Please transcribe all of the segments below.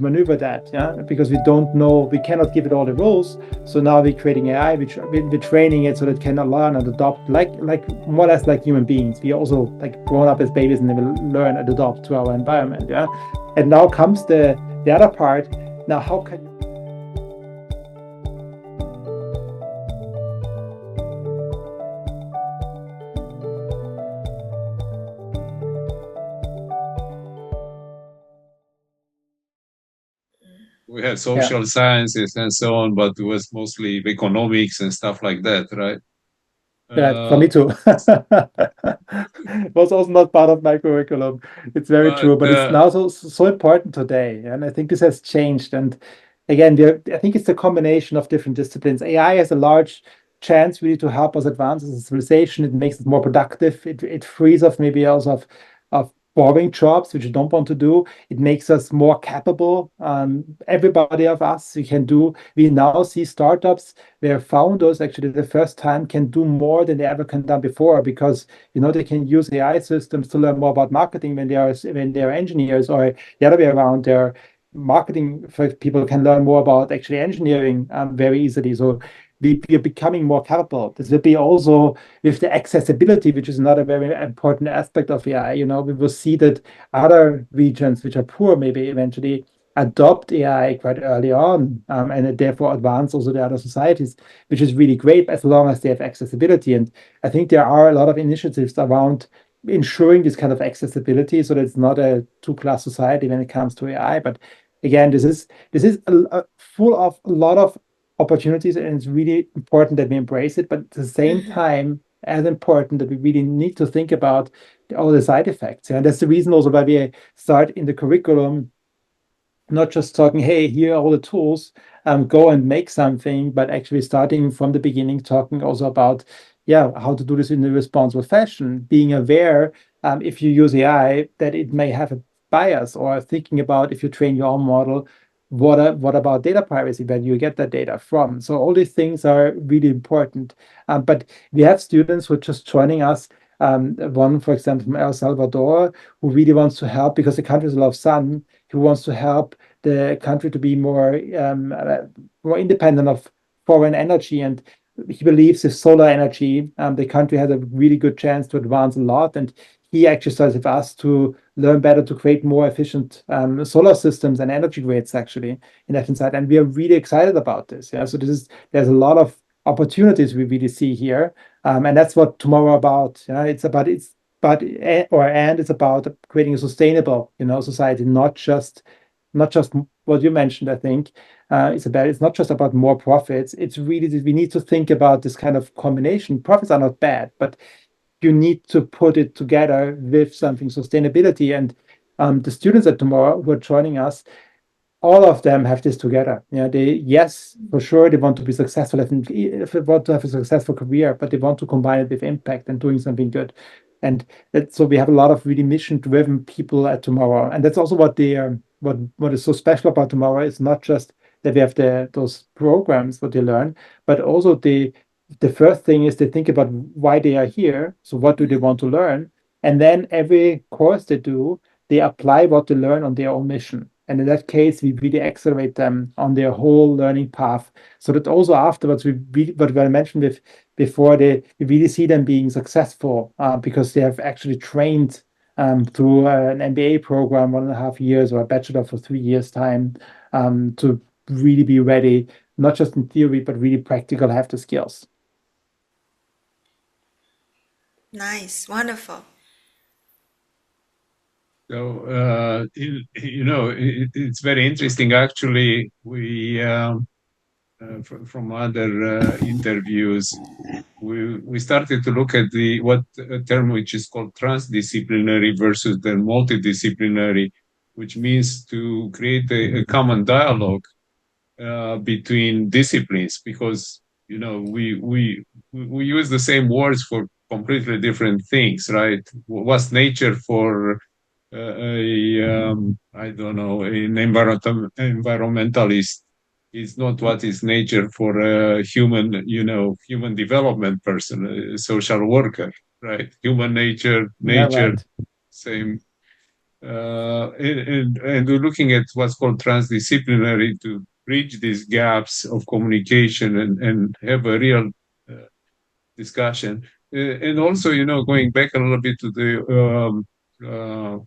maneuver that, yeah, because we don't know, we cannot give it all the rules. So now we're creating AI, which we're training it so that it can learn and adopt, like more or less like human beings. We also like grown up as babies and they will learn and adopt to our environment, yeah. And now comes the other part. Now, how can you We had yeah. social sciences and so on, but it was mostly economics and stuff like that, right? Yeah, for Uh, me too. Was also not part of my curriculum. It's very but true, but it's now so important today, and I think this has changed. And again, I think it's the combination of different disciplines. AI has a large chance really to help us advance as a civilization. It makes us more productive. It frees us maybe also of boring jobs which you don't want to do. It makes us more capable. Everybody of us we can do. We now see startups where founders actually the first time can do more than they ever can done before because they can use AI systems to learn more about marketing when they are engineers, or the other way around. Their marketing for people can learn more about actually engineering very easily. So we are becoming more capable. This will be also with the accessibility, which is another very important aspect of AI. We will see that other regions which are poor maybe eventually adopt AI quite early on, and therefore advance also the other societies, which is really great as long as they have accessibility. And I think there are a lot of initiatives around ensuring this kind of accessibility so that it's not a two-class society when it comes to AI. But again, this is full of a lot of opportunities, and it's really important that we embrace it. But at the same Mhm. time, as important that we really need to think about all the side effects. And that's the reason also why we start in the curriculum not just talking, hey, here are all the tools, go and make something, but actually starting from the beginning, talking also about, yeah, how to do this in a responsible fashion, being aware if you use AI that it may have a bias, or thinking about if you train your own model, what about data privacy, where do you get that data from? So all these things are really important. But we have students who are just joining us. One, for example, from El Salvador, who really wants to help because the country has a lot of sun, who wants to help the country to be more independent of foreign energy. And he believes with solar energy, the country has a really good chance to advance a lot. And he actually starts with us to learn better to create more efficient solar systems and energy grids actually in that inside. And we are really excited about this. Yeah. So there's a lot of opportunities we really see here. And that's what tomorrow about. Yeah. It's about creating a sustainable, society, not just what you mentioned. I think it's not just about more profits. It's really that we need to think about this kind of combination. Profits are not bad, but you need to put it together with something sustainability. And the students at tomorrow who are joining us, all of them have this together. Yes, for sure, they want to be successful, if they want to have a successful career, but they want to combine it with impact and doing something good. And so we have a lot of really mission-driven people at tomorrow, and that's also what is so special about tomorrow. Is not just that we have those programs what they learn, but also the first thing is they think about why they are here. So what do they want to learn? And then every course they do, they apply what they learn on their own mission. And in that case, we really accelerate them on their whole learning path. So that also afterwards, what I mentioned before, we really see them being successful because they have actually trained through an MBA program 1.5 years, or a bachelor for 3 years time, to really be ready, not just in theory, but really practical, have the skills. Nice, wonderful. So, it's very interesting. Actually, from other interviews, we started to look at the what a term which is called transdisciplinary versus the multidisciplinary, which means to create a common dialogue between disciplines, because we use the same words for completely different things, right? What's nature for I don't know, an environmentalist is not what is nature for a human development person, a social worker, right? Human nature, Yeah, nature, right. same. and we're looking at what's called transdisciplinary to bridge these gaps of communication and have a real discussion. And also, going back a little bit to the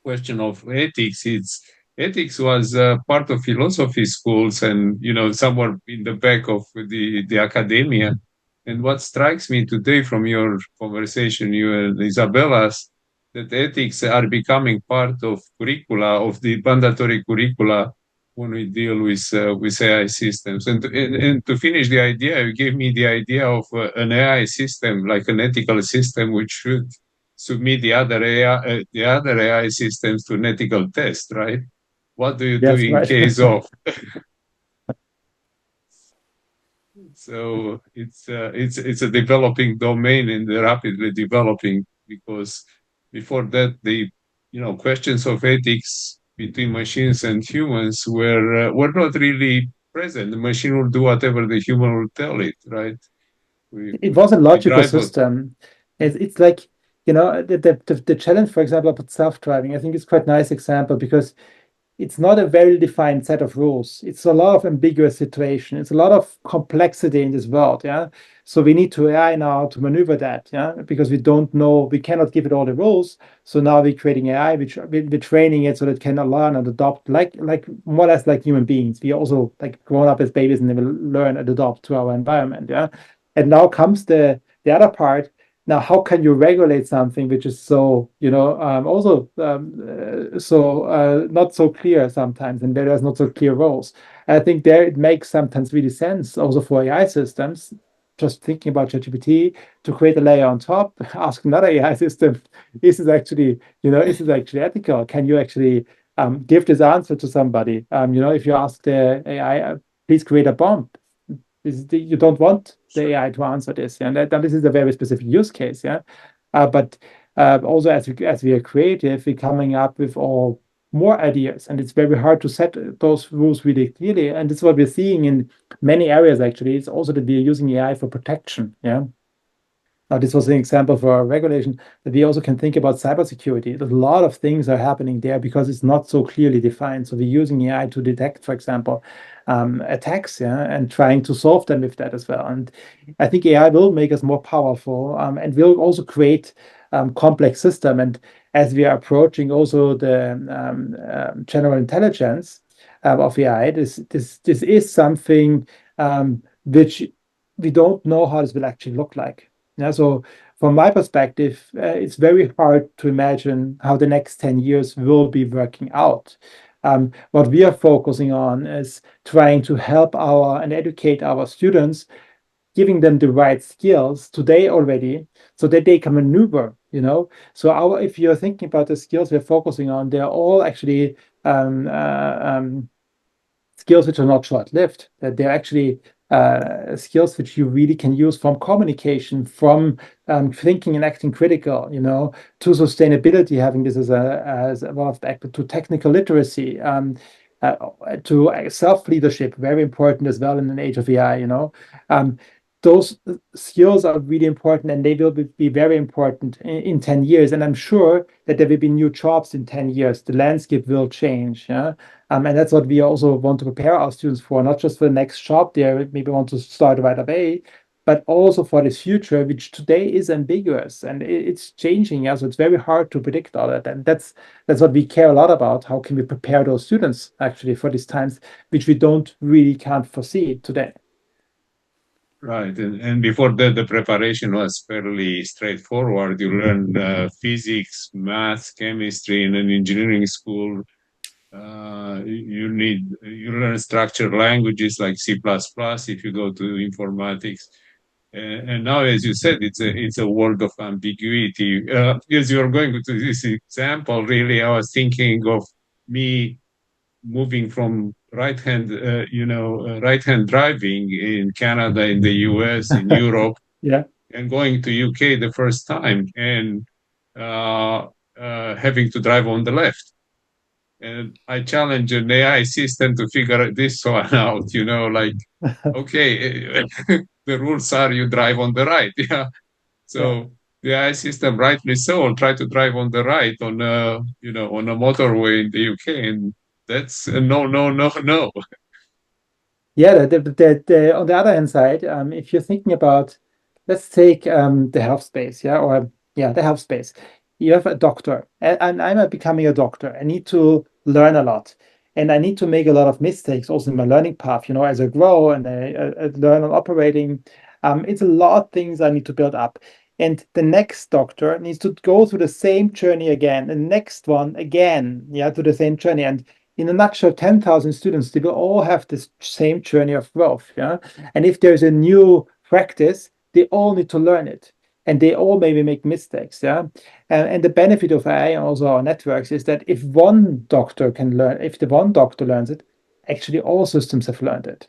question of ethics, ethics was part of philosophy schools and somewhere in the back of the academia. And what strikes me today from your conversation, you and Isabella's, that ethics are becoming part of curricula, of the mandatory curricula when we deal with AI systems. And to finish the idea, you gave me the idea of an AI system, like an ethical system, which should submit the other AI systems to an ethical test, right? What do you do Yes, in right. case of? So it's a developing domain and rapidly developing, because before that the questions of ethics between machines and humans were not really present. The machine will do whatever the human will tell it, right? We It we, was a we logical drive a system. It's like, the challenge, for example, about self-driving, I think is quite nice example because it's not a very defined set of rules. It's a lot of ambiguous situation. It's a lot of complexity in this world. Yeah. So we need to AI now to maneuver that. Yeah. Because we don't know, we cannot give it all the rules. So now we're creating AI, which we're training it so that it can learn and adopt like more or less like human beings. We also like grown up as babies and they will learn and adopt to our environment. Yeah. And now comes the other part. Now, how can you regulate something which is so, also not so clear sometimes, and where there's not so clear roles? I think there it makes sometimes really sense also for AI systems, just thinking about ChatGPT, to create a layer on top, ask another AI system, is this actually ethical? Can you actually give this answer to somebody? If you ask the AI, please create a bomb, you don't want the AI to answer this. Yeah? And this is a very specific use case. Yeah. But also as we are creative, we're coming up with all more ideas, and it's very hard to set those rules really clearly. And this is what we're seeing in many areas. Actually, it's also that we're using AI for protection. Yeah. Now, this was an example for regulation, that we also can think about cybersecurity. There's a lot of things are happening there because it's not so clearly defined. So we're using AI to detect, for example, attacks, yeah, and trying to solve them with that as well. And I think AI will make us more powerful, and will also create complex system. And as we are approaching also the general intelligence of AI, this is something which we don't know how this will actually look like. Yeah, so from my perspective, it's very hard to imagine how the next 10 years will be working out. What we are focusing on is trying to help and educate our students, giving them the right skills today already so that they can maneuver, So if you're thinking about the skills we're focusing on, they're all actually skills which are not short-lived, that they're actually skills which you really can use from communication, from thinking and acting critical, to sustainability, having this as one aspect, to technical literacy, uh, to self-leadership, very important as well in an age of AI, those skills are really important, and they will be very important in 10 years. And I'm sure that there will be new jobs in 10 years. The landscape will change. Yeah. And that's what we also want to prepare our students for, not just for the next job they maybe want to start right away, but also for this future, which today is ambiguous and it's changing. Yeah, so it's very hard to predict all that. And that's what we care a lot about. How can we prepare those students actually for these times, which we don't really can't foresee today? Right, and before that, the preparation was fairly straightforward. You learn physics, math, chemistry in an engineering school. You learn structured languages like C++ if you go to informatics. And now, as you said, it's a world of ambiguity. As you're going to this example, really, I was thinking of me moving from right hand driving in Canada, in the US, in Europe, Yeah. and going to UK the first time, and having to drive on the left. And I challenge an AI system to figure this one out. Like, okay, the rules are you drive on the right. Yeah. Yeah. So the AI system, rightly so, will try to drive on the right on a on a motorway in the UK, and that's a no, no, no, no. Yeah, on the other hand side, if you're thinking about, let's take the health space, yeah, or yeah, the health space. You have a doctor, and I'm becoming a doctor. I need to learn a lot, and I need to make a lot of mistakes also in my learning path. As I grow and I learn on operating, it's a lot of things I need to build up. And the next doctor needs to go through the same journey again, the next one again, yeah, to the same journey. And in a nutshell, 10,000 students, they will all have this same journey of growth. Yeah. And if there's a new practice, they all need to learn it. And they all maybe make mistakes. Yeah. And the benefit of AI and also our networks is that if one doctor can learn, if the one doctor learns it, actually all systems have learned it.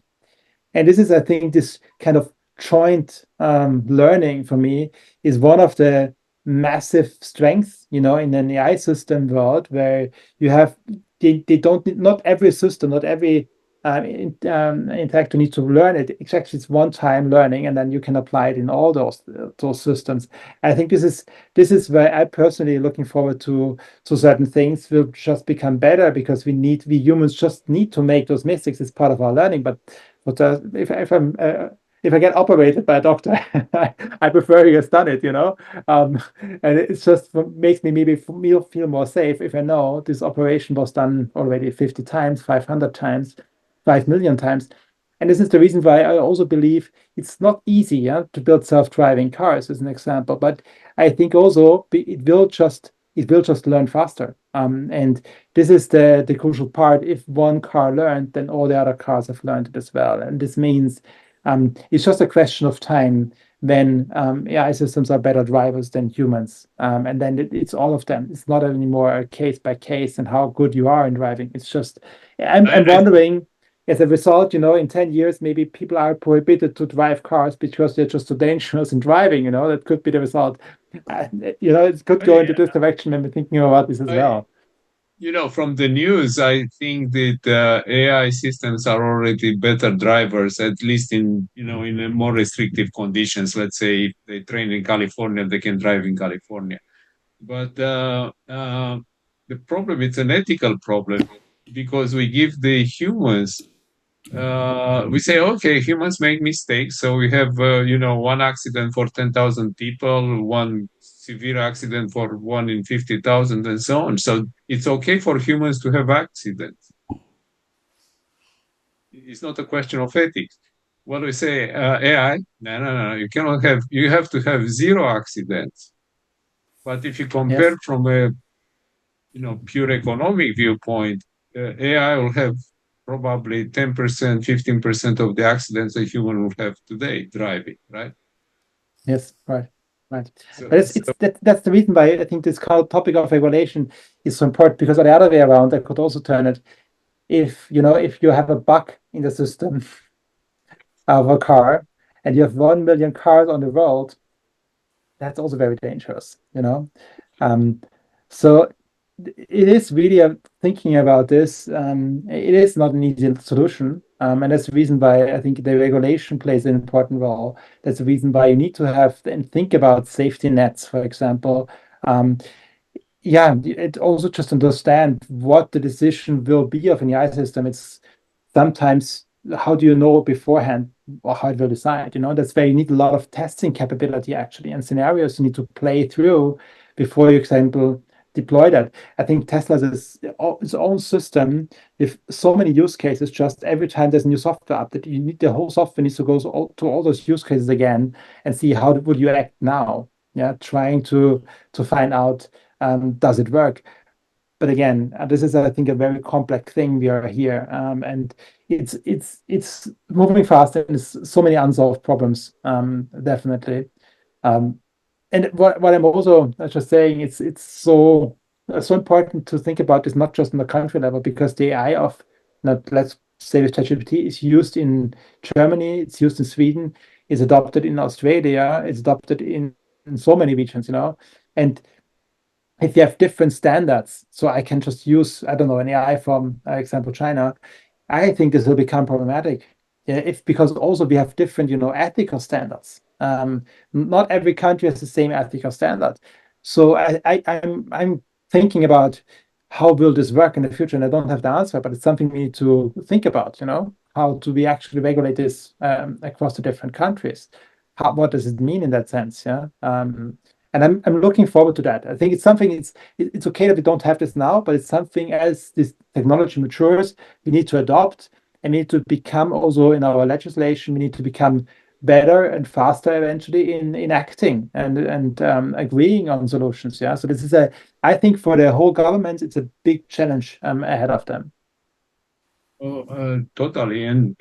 And this is, I think, this kind of joint learning for me is one of the massive strengths, in an AI system world where you have they don't need, not every system, not every interactor needs to learn it. It's one-time learning, and then you can apply it in all those systems. I think this is where I personally looking forward to certain things will just become better because we humans just need to make those mistakes as part of our learning, but if I get operated by a doctor, I prefer he has done it, and it's just makes me maybe feel more safe if I know this operation was done already 50 times, 500 times, 5 million times. And this is the reason why I also believe it's not easy, yeah, to build self-driving cars as an example, but I think also it will just learn faster. And this is the crucial part. If one car learned, then all the other cars have learned it as well. And this means it's just a question of time when AI systems are better drivers than humans. And then it's all of them. It's not anymore a case by case and how good you are in driving. It's just, I'm wondering, as a result, in 10 years, maybe people are prohibited to drive cars because they're just too dangerous in driving. That could be the result. It could go into this direction and we're thinking about this as I, well. from the news, I think that AI systems are already better drivers, at least in a more restrictive conditions. Let's say if they train in California, they can drive in California. But the problem, it's an ethical problem because we give the humans, we say, okay, humans make mistakes. So we have, one accident for 10,000 people, one severe accident for 1 in 50,000, and so on. So it's okay for humans to have accidents. It's not a question of ethics. What do we say? AI? No, no, no. You have to have zero accidents. But if you compare Yes. from a pure economic viewpoint, AI will have probably 10%, 15% of the accidents a human would have today driving, right? Yes. Right. Right. So, But that's the reason why I think this topic of regulation is so important, because on the other way around, I could also turn it. If you have a bug in the system of a car and you have 1 million cars on the road, that's also very dangerous. Um, so it is really thinking about this. It is not an easy solution. And that's the reason why I think the regulation plays an important role. That's the reason why you need to have and think about safety nets, for example. Um, yeah, it also just understand what the decision will be of an AI system. It's sometimes, how do you know beforehand or how it will decide? That's where you need a lot of testing capability actually, and scenarios you need to play through before you, for example, deploy that. I think Tesla is its own system with so many use cases. Just every time there's a new software update, you need the whole software needs to go to all those use cases again and see how would you act now. Yeah, trying to find out, does it work? But again, this is, I think, a very complex thing we are here, and it's moving fast, and there's so many unsolved problems, definitely. Um, and what I'm also just saying, it's so important to think about this not just on the country level, because the AI of, not, let's say, with ChatGPT is used in Germany, it's used in Sweden, is adopted in Australia, it's adopted in so many regions. And if you have different standards, so I can just use, I don't know, an AI from, example, China, I think this will become problematic. Yeah, if because also we have different, ethical standards. Not every country has the same ethical standard. So I'm thinking about how will this work in the future, and I don't have the answer, but it's something we need to think about. How do we actually regulate this across the different countries? What does it mean in that sense? Yeah. And I'm looking forward to that. I think it's something. It's okay that we don't have this now, but it's something as this technology matures, we need to adopt and need to become also in our legislation. We need to become better and faster eventually in acting and agreeing on solutions. Yeah. So this is I think for the whole government, it's a big challenge ahead of them. Totally, and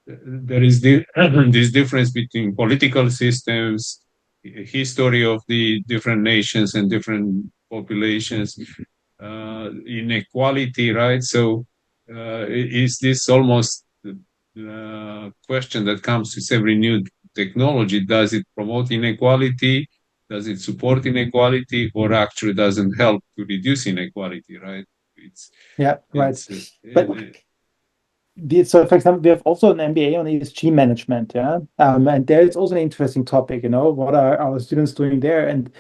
there is this difference between political systems, history of the different nations and different populations, inequality, right? So, is this almost the question that comes with every new technology? Does it promote inequality? Does it support inequality, or actually doesn't help to reduce inequality, right? It's Yeah, right. it's But so, for example, we have also an MBA on ESG management, yeah, and there is also an interesting topic. What are our students doing there? And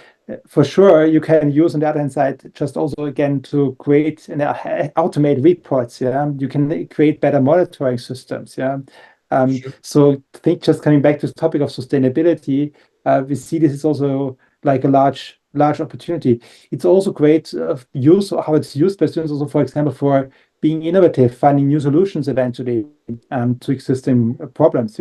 for sure, you can use on the other hand side just also again to create and automate reports. Yeah, you can create better monitoring systems. Yeah, sure. so I think just coming back to the topic of sustainability, we see this is also like a large opportunity. It's also great use how it's used by students also, for example, for being innovative, finding new solutions eventually to existing problems.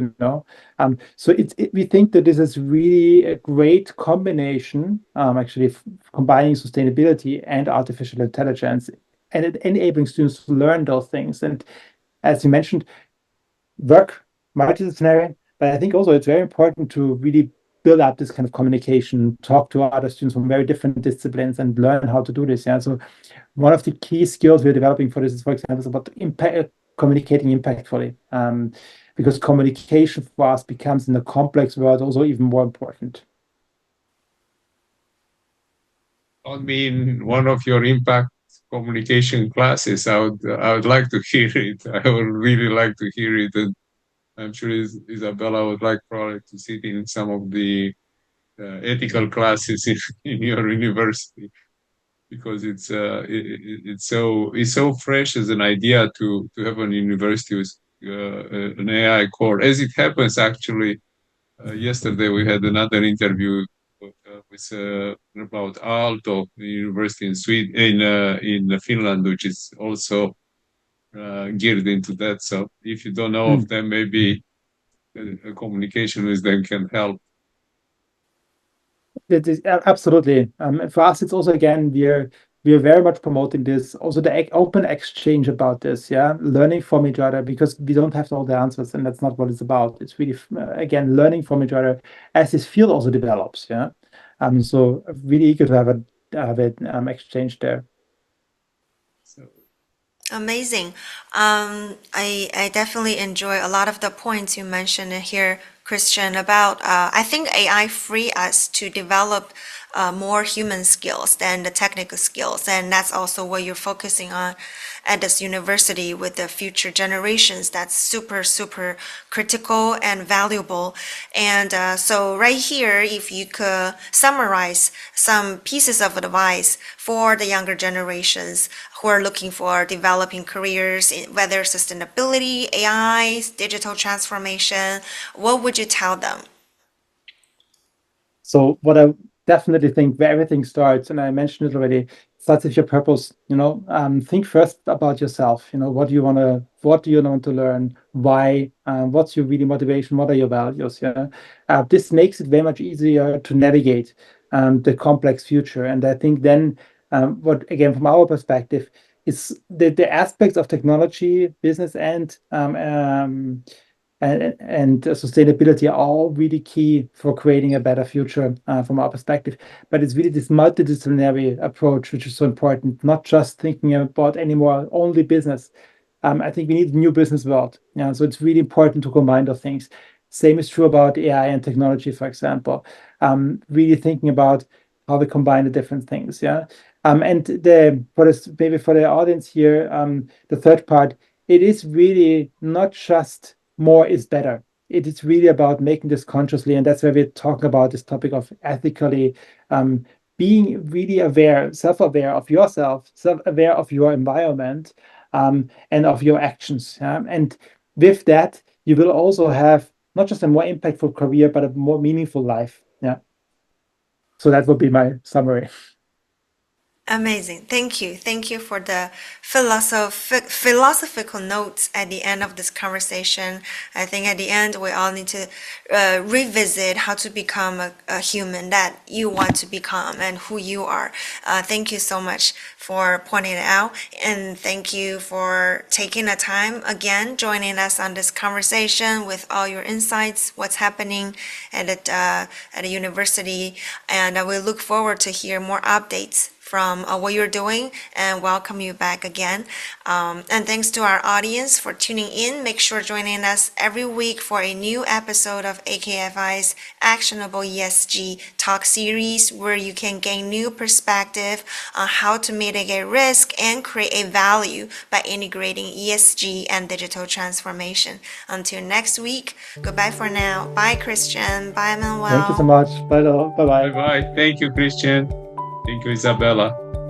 So we think that this is really a great combination, actually combining sustainability and artificial intelligence, and enabling students to learn those things. And as you mentioned, work multidisciplinary, but I think also it's very important to really build up this kind of communication, talk to other students from very different disciplines and learn how to do this. Yeah. So one of the key skills we're developing for this is, for example, is about communicating impactfully, because communication for us becomes in a complex world also even more important. I mean, one of your impact communication classes. I would like to hear it. I would really like to hear it, and I'm sure Isabella would like probably to sit in some of the ethical classes in your university, because it's so fresh as an idea to have an university with an AI core. As it happens, actually, yesterday we had another interview about Aalto University in Sweden, in Finland, which is also geared into that. So if you don't know of them, maybe a communication with them can help. It is absolutely. For us, it's also again we are very much promoting this. Also, the open exchange about this, yeah, learning from each other because we don't have all the answers, and that's not what it's about. It's really again learning from each other as this field also develops, yeah. So really eager to have an exchange there. So Amazing. I definitely enjoy a lot of the points you mentioned here, Christian, about I think AI free us to develop more human skills than the technical skills, and that's also what you're focusing on at this university with the future generations. That's super, super critical and valuable. And so right here, if you could summarize some pieces of advice for the younger generations who are looking for developing careers in whether sustainability, AI, digital transformation, what would you tell them? So what I definitely think where everything starts, and I mentioned it already, starts with your purpose. Think first about yourself. What do you want to learn? Why? What's your really motivation? What are your values? Yeah. This makes it very much easier to navigate the complex future. And I think then, what again from our perspective is the aspects of technology, business, and sustainability are all really key for creating a better future from our perspective. But it's really this multidisciplinary approach which is so important, not just thinking about anymore only business. I think we need a new business world. Yeah, so it's really important to combine those things. Same is true about AI and technology, for example. Really thinking about how we combine the different things. Yeah, and for this maybe for the audience here, the third part, it is really not just more is better. it is really about making this consciously, and that's where we're talking about this topic of ethically being really aware, self-aware of yourself, self-aware of your environment, and of your actions. And with that, you will also have not just a more impactful career, but a more meaningful life. Yeah. So that would be my summary. Amazing. Thank you. Thank you for the philosophical notes at the end of this conversation. I think at the end, we all need to revisit how to become a human that you want to become and who you are. Thank you so much for pointing it out. And thank you for taking the time again, joining us on this conversation with all your insights, what's happening at the university. And I will look forward to hear more updates from what you're doing and welcome you back again. And thanks to our audience for tuning in. Make sure joining us every week for a new episode of AKFI's Actionable ESG Talk Series, where you can gain new perspective on how to mitigate risk and create value by integrating ESG and digital transformation. Until next week, goodbye for now. Bye, Christian. Bye, Manuel. Thank you so much. Bye, bye. Bye bye. Thank you, Christian. Thank you, Isabella.